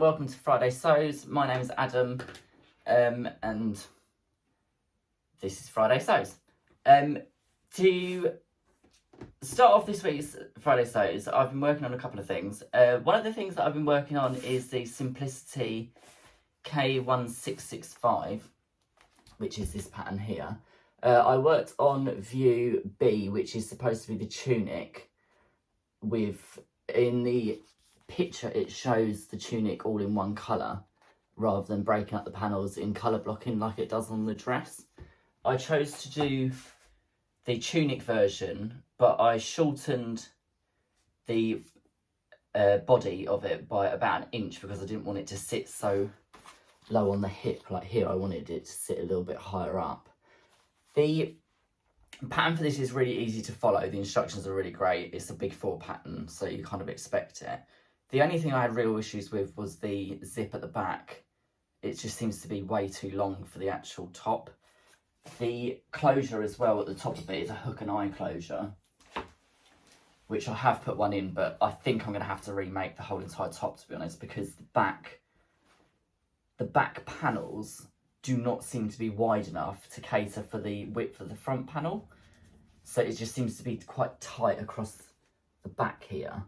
welcome to Fridaysews. My name is Adam, and this is Fridaysews. To start off this week's Fridaysews, I've been working on a couple of things. One of the things that I've been working on is the Simplicity K1665, which is this pattern here. I worked on view B, which is supposed to be the tunic. In the picture it shows the tunic all in one colour rather than breaking up the panels in colour blocking like it does on the dress. I chose to do the tunic version, but I shortened the body of it by about an inch because I didn't want it to sit so low on the hip like here. I wanted it to sit a little bit higher up. The pattern for this is really easy to follow. The instructions are really great. It's a big 4 pattern, so you kind of expect it. The only thing I had real issues with was the zip at the back. It just seems to be way too long for the actual top. The closure as well at the top of it is a hook and eye closure, which I have put one in, but I think I'm going to have to remake the whole entire top, to be honest, because the back panels do not seem to be wide enough to cater for the width of the front panel. So it just seems to be quite tight across the back here.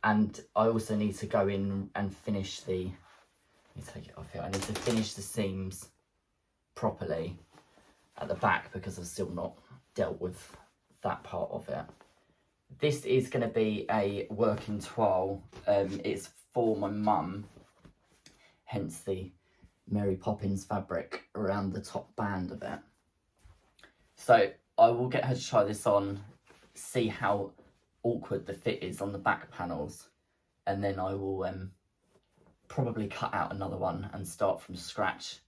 And I also need to go in and finish let me take it off here. I need to finish the seams properly at the back because I've still not dealt with that part of it. This is going to be a working toile. It's for my mum, hence the Mary Poppins fabric around the top band of it. So I will get her to try this on, see how awkward the fit is on the back panels, and then I will probably cut out another one and start from scratch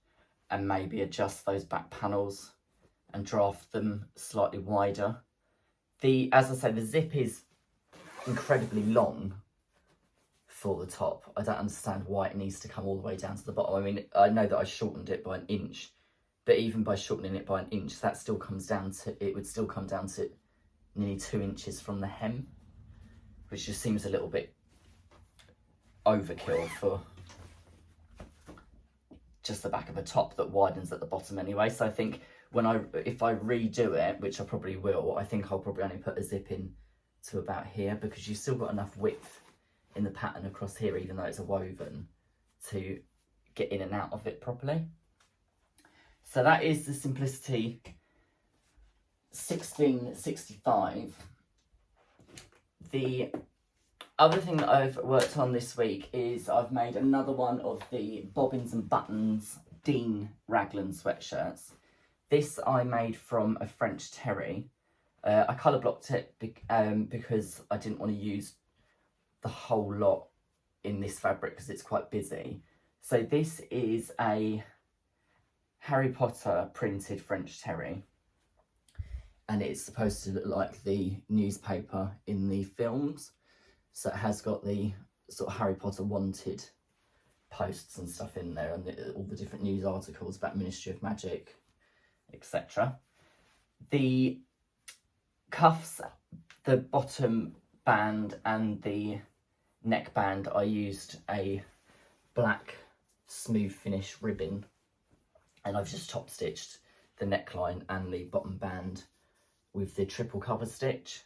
and maybe adjust those back panels and draft them slightly wider. As I say, the zip is incredibly long for the top. I don't understand why it needs to come all the way down to the bottom. I mean, I know that I shortened it by an inch, but even by shortening it by an inch, that still comes down to, it would still come down to nearly 2 inches from the hem, which just seems a little bit overkill for just the back of a top that widens at the bottom anyway. So I think if I redo it, which I probably will, I think I'll probably only put a zip in to about here, because you've still got enough width in the pattern across here, even though it's a woven, to get in and out of it properly. So that is the Simplicity 1665. The other thing that I've worked on this week is I've made another one of the Bobbins and Buttons Dean Ragland sweatshirts. This I made from a French terry. I colour blocked it because I didn't want to use the whole lot in this fabric because it's quite busy. So this is a Harry Potter printed French terry, and it's supposed to look like the newspaper in the films. So it has got the sort of Harry Potter wanted posts and stuff in there, and all the different news articles about Ministry of Magic, etc. The cuffs, the bottom band and the neckband, I used a black smooth finish ribbon, and I've just top stitched the neckline and the bottom band with the triple cover stitch.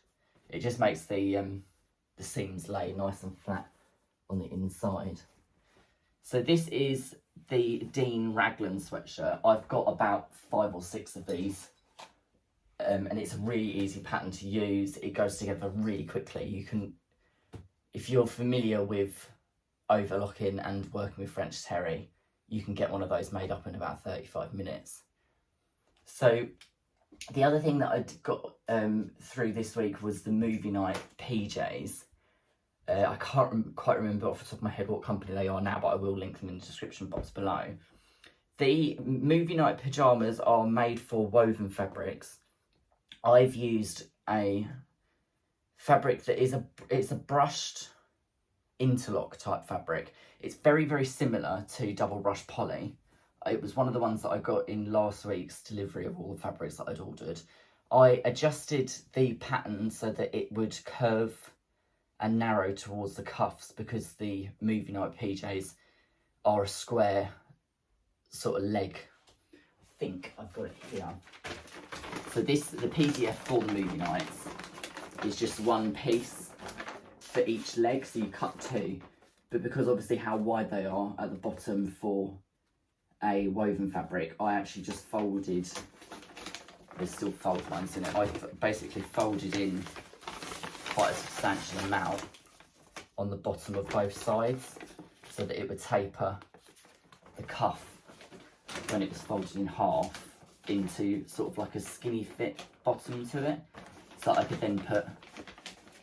It just makes the seams lay nice and flat on the inside. So this is the Dean Ragland sweatshirt. I've got about 5 or 6 of these, and it's a really easy pattern to use. It goes together really quickly. You can, if you're familiar with overlocking and working with French terry, you can get one of those made up in about 35 minutes. So the other thing that I got through this week was the movie night PJs. I can't quite remember off the top of my head what company they are now, but I will link them in the description box below. The movie night pajamas are made for woven fabrics. I've used a fabric that is it's a brushed interlock type fabric. It's very, very similar to double brush poly. It was one of the ones that I got in last week's delivery of all the fabrics that I'd ordered. I adjusted the pattern so that it would curve and narrow towards the cuffs because the movie night PJs are a square sort of leg. I think I've got it here. So the PDF for the movie nights is just one piece for each leg, so you cut two. But because obviously how wide they are at the bottom for a woven fabric, I actually just folded, there's still fold lines in it, I basically folded in quite a substantial amount on the bottom of both sides so that it would taper the cuff when it was folded in half into sort of like a skinny fit bottom to it, so I could then put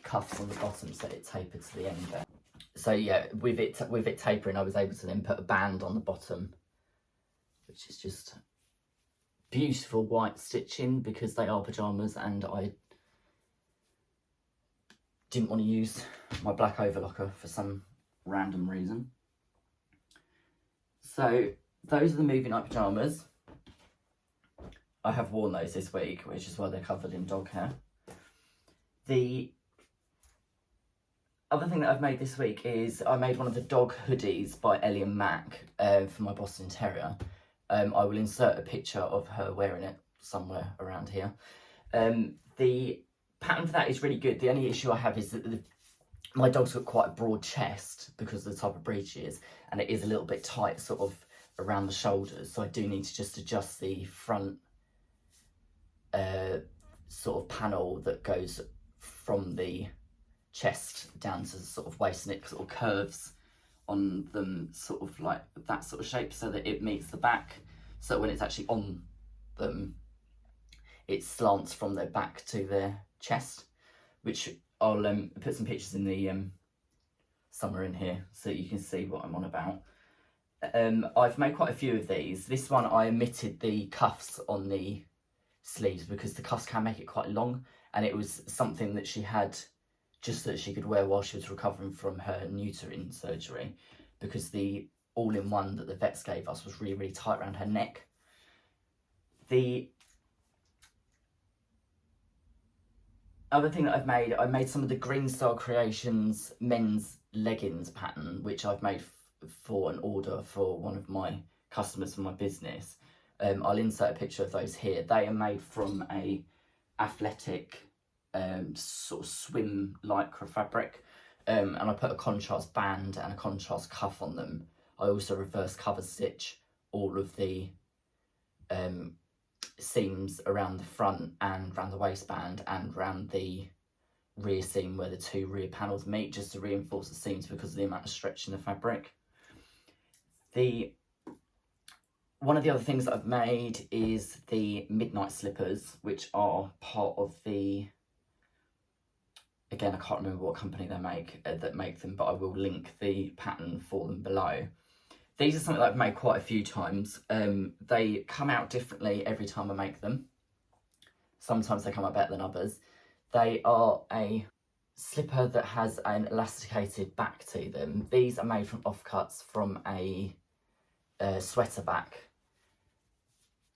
cuffs on the bottom so it tapered to the end there. So yeah, with it tapering, I was able to then put a band on the bottom, which is just beautiful white stitching because they are pajamas and I didn't want to use my black overlocker for some random reason. So those are the movie night pajamas. I have worn those this week, which is why they're covered in dog hair. The other thing that I've made this week is I made one of the dog hoodies by Ellie and Mac for my Boston Terrier. I will insert a picture of her wearing it somewhere around here. The pattern for that is really good. The only issue I have is that my dog's got quite a broad chest because of the type of breed she is, and it is a little bit tight sort of around the shoulders, so I do need to just adjust the front sort of panel that goes from the chest down to the sort of waist, and it sort of curves on them sort of like that sort of shape so that it meets the back, so when it's actually on them it slants from their back to their chest, which I'll put some pictures in the somewhere in here so you can see what I'm on about. I've made quite a few of these. This one I omitted the cuffs on the sleeves because the cuffs can make it quite long, and it was something that she had just that she could wear while she was recovering from her neutering surgery, because the all-in-one that the vets gave us was really, really tight around her neck. The other thing that I made some of the Greenstyle Creations men's leggings pattern, which I've made for an order for one of my customers for my business. I'll insert a picture of those here. They are made from a athletic sort of swim lycra fabric, and I put a contrast band and a contrast cuff on them. I also reverse cover stitch all of the seams around the front and around the waistband and around the rear seam where the two rear panels meet, just to reinforce the seams because of the amount of stretch in the fabric. One of the other things that I've made is the midnight slippers, which are part of the, again, I can't remember what company they make that make them, but I will link the pattern for them below. These are something that I've made quite a few times. They come out differently every time I make them. Sometimes they come out better than others. They are a slipper that has an elasticated back to them. These are made from offcuts from a sweater back,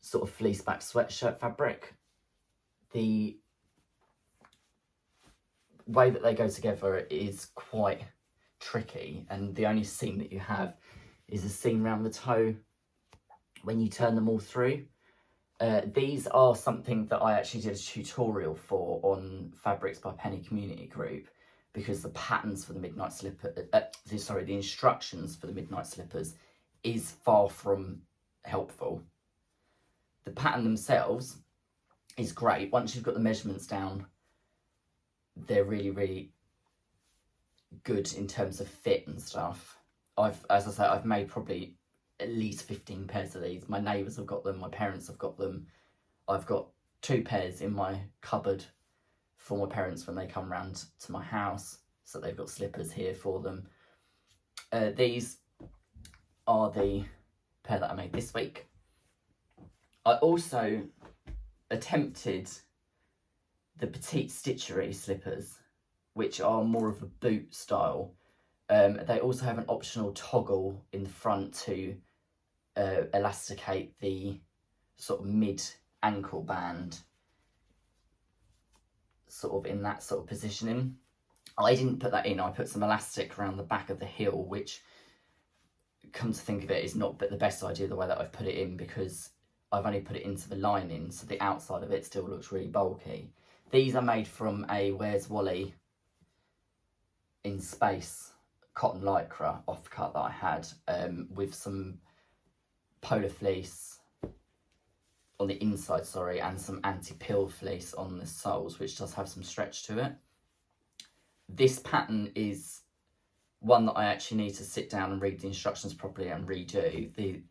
sort of fleece back sweatshirt fabric. The way that they go together is quite tricky, and the only seam that you have is a seam around the toe when you turn them all through. These are something that I actually did a tutorial for on Fabrics by Penny Community Group, because the patterns for the midnight slipper, the instructions for the midnight slippers is far from helpful. The pattern themselves is great. Once you've got the measurements down, they're really, really good in terms of fit and stuff. As I say, I've made probably at least 15 pairs of these. My neighbours have got them, my parents have got them. I've got 2 pairs in my cupboard for my parents when they come round to my house, so they've got slippers here for them. These are the pair that I made this week. I also attempted the Petite Stitchery slippers, which are more of a boot style. They also have an optional toggle in the front to elasticate the sort of mid ankle band, sort of in that sort of positioning. I didn't put that in. I put some elastic around the back of the heel, which, come to think of it, is not the best idea the way that I've put it in, because I've only put it into the lining, so the outside of it still looks really bulky. These are made from a Where's Wally in Space cotton lycra offcut that I had, with some polar fleece on the inside, sorry, and some anti-pill fleece on the soles, which does have some stretch to it. This pattern is one that I actually need to sit down and read the instructions properly and redo.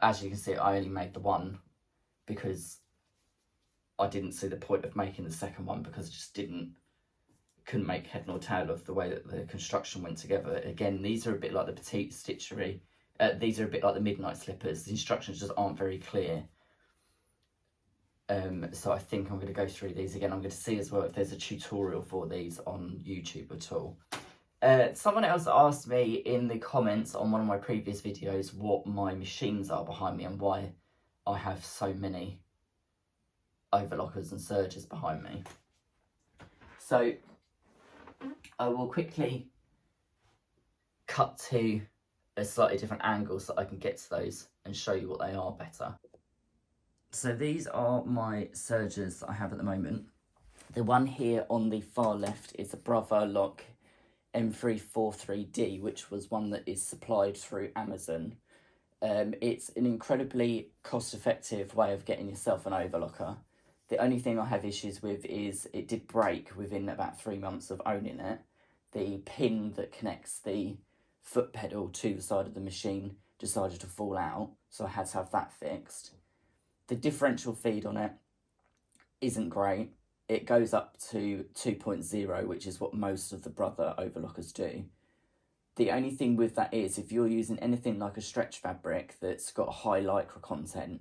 As you can see, I only made the one because I didn't see the point of making the second one, because I just couldn't make head nor tail of the way that the construction went together. Again, these are a bit like the Petite Stitchery. These are a bit like the Midnight Slippers. The instructions just aren't very clear. So I think I'm going to go through these again. I'm going to see as well if there's a tutorial for these on YouTube at all. Someone else asked me in the comments on one of my previous videos what my machines are behind me and why I have so many overlockers and sergers behind me. So I will quickly cut to a slightly different angle so I can get to those and show you what they are better. So these are my sergers that I have at the moment. The one here on the far left is a Bravo Lock M343D, which was one that is supplied through Amazon. It's an incredibly cost-effective way of getting yourself an overlocker. The only thing I have issues with is it did break within about 3 months of owning it. The pin that connects the foot pedal to the side of the machine decided to fall out, so I had to have that fixed. The differential feed on it isn't great. It goes up to 2.0, which is what most of the Brother overlockers do. The only thing with that is, if you're using anything like a stretch fabric that's got a high lycra content,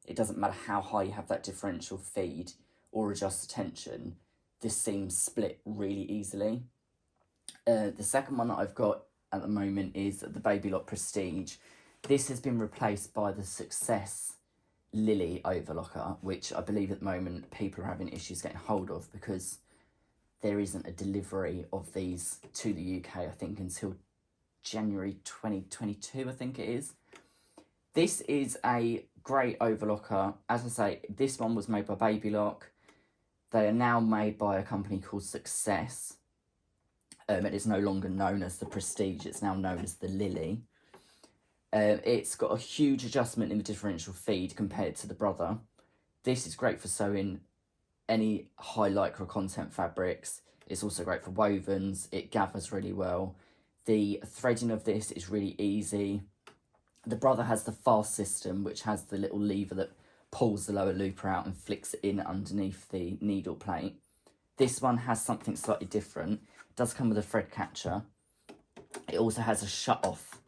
it doesn't matter how high you have that differential feed or adjust the tension, this seams split really easily. The second one that I've got at the moment is the Baby Lock Prestige. This has been replaced by the Success Lily overlocker, which I believe at the moment people are having issues getting hold of because there isn't a delivery of these to the UK, I think, until January 2022, I think it is. This is a great overlocker. As I say, this one was made by Baby Lock. They are now made by a company called Success. It is no longer known as the Prestige, it's now known as the Lily. It's got a huge adjustment in the differential feed compared to the Brother. This is great for sewing any high lycra content fabrics. It's also great for wovens. It gathers really well. The threading of this is really easy. The Brother has the fast system, which has the little lever that pulls the lower looper out and flicks it in underneath the needle plate. This one has something slightly different. It does come with a thread catcher. It also has a shut off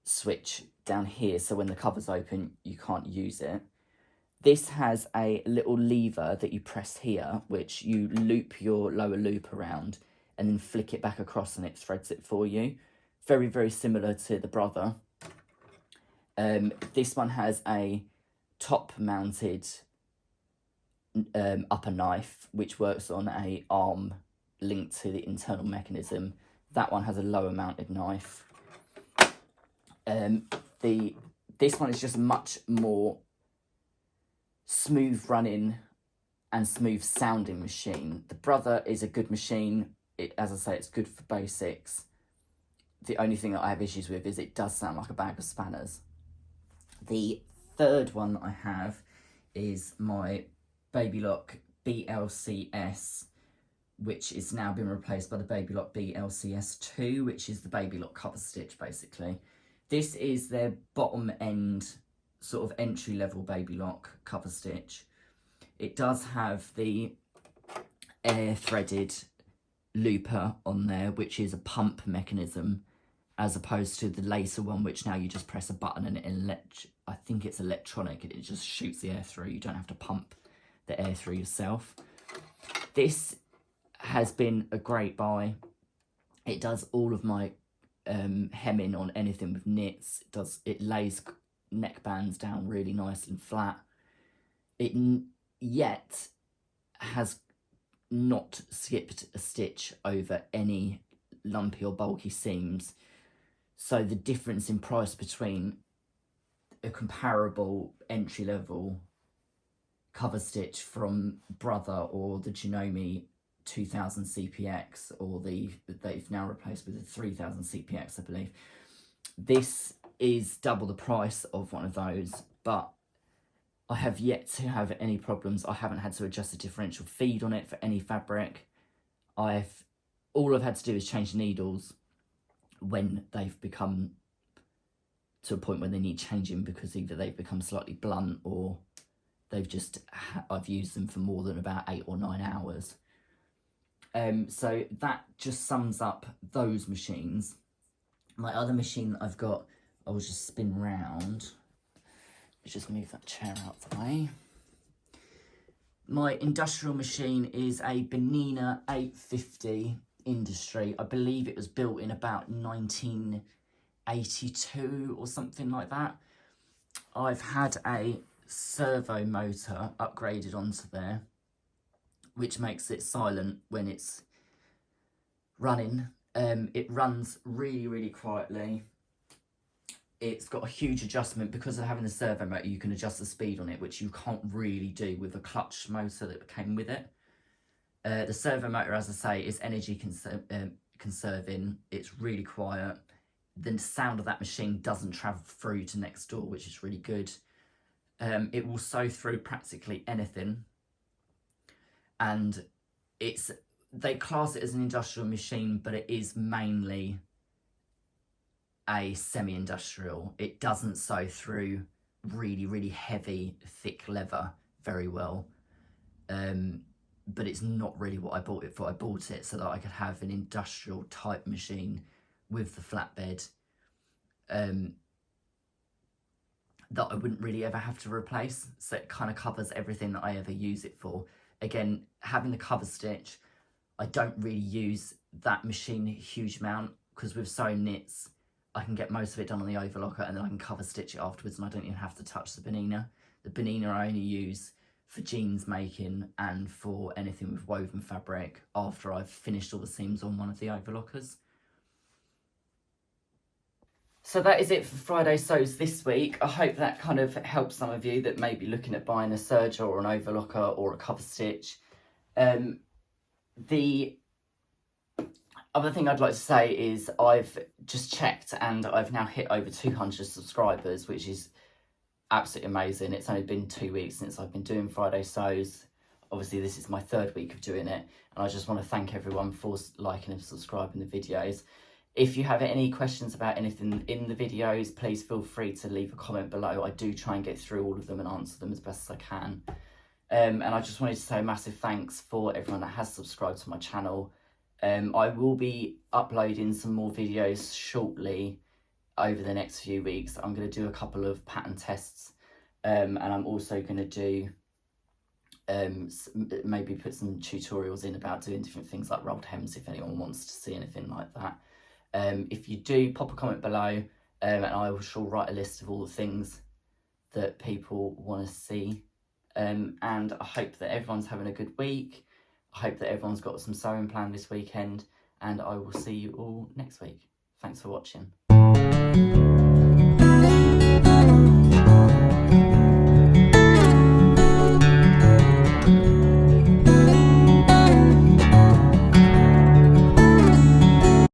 switch down here, so when the cover's open you can't use it. This has a little lever that you press here, which you loop your lower loop around and then flick it back across and it threads it for you. Very, very similar to the Brother. This one has a top mounted upper knife, which works on a arm linked to the internal mechanism. That one has a lower mounted knife. This one is just much more smooth running and smooth sounding machine. The Brother is a good machine. As I say, it's good for basics. The only thing that I have issues with is it does sound like a bag of spanners. The third one that I have is my Baby Lock BLCS, which is now been replaced by the Baby Lock BLCS2, which is the Baby Lock cover stitch, basically. This is their bottom end, sort of entry level Baby Lock cover stitch. It does have the air threaded looper on there, which is a pump mechanism, as opposed to the lacer one, which now you just press a button and I think it's electronic, it just shoots the air through. You don't have to pump the air through yourself. This has been a great buy. It does all of my hemming on anything with knits. It lays neck bands down really nice and flat. It yet has not skipped a stitch over any lumpy or bulky seams. So the difference in price between a comparable entry-level cover stitch from Brother or the Janome 2000 CPX, or they've now replaced with the 3000 CPX, I believe. This is double the price of one of those, but I have yet to have any problems. I haven't had to adjust the differential feed on it for any fabric. All I've had to do is change the needles when they've become to a point where they need changing, because either they've become slightly blunt or they've just, I've used them for more than about 8 or 9 hours. So that just sums up those machines. My other machine that I've got, I will just spin round. Let's just move that chair out the way. My industrial machine is a Benina 850 Industry. I believe it was built in about 1982 or something like that. I've had a servo motor upgraded onto there, which makes it silent when it's running. It runs really, really quietly. It's got a huge adjustment. Because of having the servo motor, you can adjust the speed on it, which you can't really do with the clutch motor that came with it. The servo motor, as I say, is energy conserving. It's really quiet. The sound of that machine doesn't travel through to next door, which is really good. It will sew through practically anything. And they class it as an industrial machine, but it is mainly a semi-industrial. It doesn't sew through really, really heavy, thick leather very well. But it's not really what I bought it for. I bought it so that I could have an industrial type machine with the flatbed that I wouldn't really ever have to replace. So it kind of covers everything that I ever use it for. Again, having the cover stitch, I don't really use that machine a huge amount, because with sewing knits, I can get most of it done on the overlocker and then I can cover stitch it afterwards, and I don't even have to touch the Benina. The Benina I only use for jeans making and for anything with woven fabric after I've finished all the seams on one of the overlockers. So that is it for Friday Sews this week. I hope that kind of helps some of you that may be looking at buying a serger or an overlocker or a cover stitch. The other thing I'd like to say is I've just checked and I've now hit over 200 subscribers, which is absolutely amazing. It's only been 2 weeks since I've been doing Friday Sews. Obviously this is my 3rd week of doing it, and I just want to thank everyone for liking and subscribing the videos. If you have any questions about anything in the videos, please feel free to leave a comment below. I do try and get through all of them and answer them as best as I can. And I just wanted to say a massive thanks for everyone that has subscribed to my channel. I will be uploading some more videos shortly over the next few weeks. I'm going to do a couple of pattern tests, and I'm also going to do maybe put some tutorials in about doing different things like rolled hems if anyone wants to see anything like that. If you do, pop a comment below, and I shall write a list of all the things that people want to see. And I hope that everyone's having a good week. I hope that everyone's got some sewing planned this weekend, and I will see you all next week. Thanks for watching.